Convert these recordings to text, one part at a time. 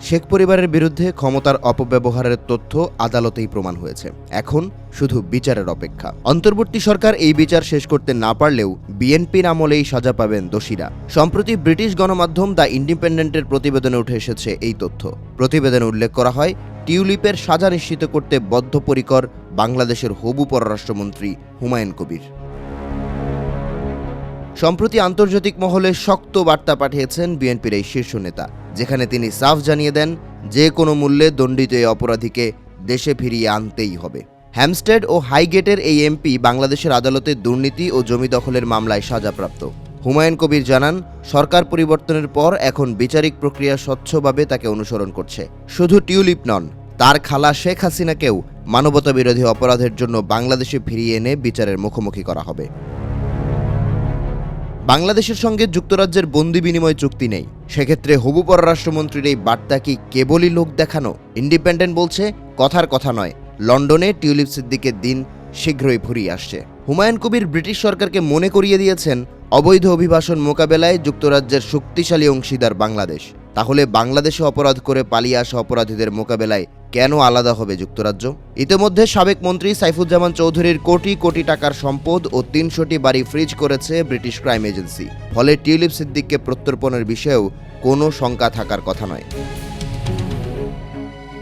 শেখ পরিবারের বিরুদ্ধে ক্ষমতার অপব্যবহারের তথ্য আদালতেই প্রমাণ হয়েছে। এখন শুধু বিচারের অপেক্ষা। অন্তর্বর্তী সরকার এই বিচার শেষ করতে না পারলেও বিএনপির আমলেই সাজা পাবেন দোষীরা। সম্প্রতি ব্রিটিশ গণমাধ্যম দ্য ইন্ডিপেন্ডেন্টের প্রতিবেদনে উঠে এসেছে এই তথ্য। প্রতিবেদনে উল্লেখ করা হয়, টিউলিপের সাজা নিশ্চিত করতে বদ্ধপরিকর বাংলাদেশের হবু পররাষ্ট্রমন্ত্রী হুমায়ুন কবির। সম্প্রতি আন্তর্জাতিক মহলে শক্ত বার্তা পাঠিয়েছেন বিএনপির এই শীর্ষ নেতা, যেখানে তিনি সাফ জানিয়ে দেন, যে কোনো মূল্যে দণ্ডিত এই অপরাধীকে দেশে ফিরিয়ে আনতেই হবে। হ্যামস্টেড ও হাইগেটের এই এমপি বাংলাদেশের আদালতে দুর্নীতি ও জমি দখলের মামলায় সাজাপ্রাপ্ত। হুমায়ুন কবির জানান, সরকার পরিবর্তনের পর এখন বিচারিক প্রক্রিয়া স্বচ্ছভাবে তাকে অনুসরণ করছে। শুধু টিউলিপ নন, তার খালা শেখ হাসিনাকেও মানবতাবিরোধী অপরাধের জন্য বাংলাদেশে ফিরিয়ে এনে বিচারের মুখোমুখি করা হবে। বাংলাদেশের সঙ্গে যুক্তরাজ্যের বন্দি বিনিময় চুক্তি নেই, সেক্ষেত্রে হবু পররাষ্ট্রমন্ত্রীর এই বার্তা কি কেবলই লোক দেখানো? ইন্ডিপেন্ডেন্ট বলছে, কথার কথা নয়, লন্ডনে টিউলিপ সিদ্দিকের দিন শীঘ্রই ফুরিয়ে আসছে। হুমায়ুন কবির ব্রিটিশ সরকারকে মনে করিয়ে দিয়েছেন, অবৈধ অভিবাসন মোকাবেলায় যুক্তরাজ্যের শক্তিশালী অংশীদার বাংলাদেশ। তাহলে বাংলাদেশে অপরাধ করে পালিয়ে আসা অপরাধীদের মোকাবেলায় কেন আলাদা হবে যুক্তরাজ্য? ইতিমধ্যে সাবেক মন্ত্রী সাইফুজ্জামান চৌধুরীর কোটি কোটি টাকার সম্পদ ও ৩০০টি বাড়ি ফ্রিজ করেছে ব্রিটিশ ক্রাইম এজেন্সি। ফলে টিউলিপ সিদ্দিককে প্রত্যর্পণের বিষয়েও কোনো শঙ্কা থাকার কথা নয়।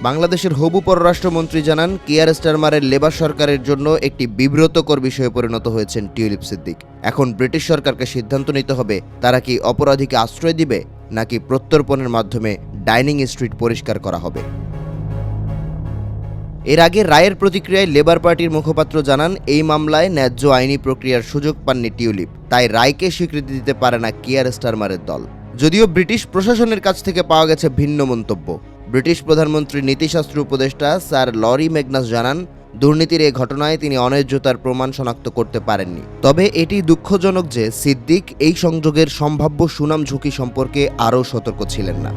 বাংলাদেশের হবু পররাষ্ট্রমন্ত্রী জানান, কিয়ার স্টারমারের লেবার সরকারের জন্য একটি বিব্রতকর বিষয়ে পরিণত হয়েছেন টিউলিপ সিদ্দিক। এখন ব্রিটিশ সরকারকে সিদ্ধান্ত নিতে হবে, তারা কি অপরাধীকে আশ্রয় দিবে নাকি প্রত্যর্পণের মাধ্যমে ডাইনিং স্ট্রিট পরিষ্কার করা হবে। এর আগে রায়ের প্রতিক্রিয়ায় লেবার পার্টির মুখপাত্র জানান, এই মামলায় ন্যায্য আইনি প্রক্রিয়ার সুযোগ পাননি টিউলিপ, তাই রায়কে স্বীকৃতি দিতে পারে না কিয়ার স্টারমারের দল। যদিও ব্রিটিশ প্রশাসনের কাছ থেকে পাওয়া গেছে ভিন্ন মন্তব্য। ব্রিটিশ প্রধানমন্ত্রীর নীতিশাস্ত্র উপদেষ্টা স্যার লরি ম্যাগনাস জানান, দুর্নীতির এই ঘটনায় তিনি অন্যায্যতার প্রমাণ শনাক্ত করতে পারেননি। তবে এটি দুঃখজনক যে সিদ্দিক এই সংযোগের সম্ভাব্য সুনাম ঝুঁকি সম্পর্কে আরও সতর্ক ছিলেন না।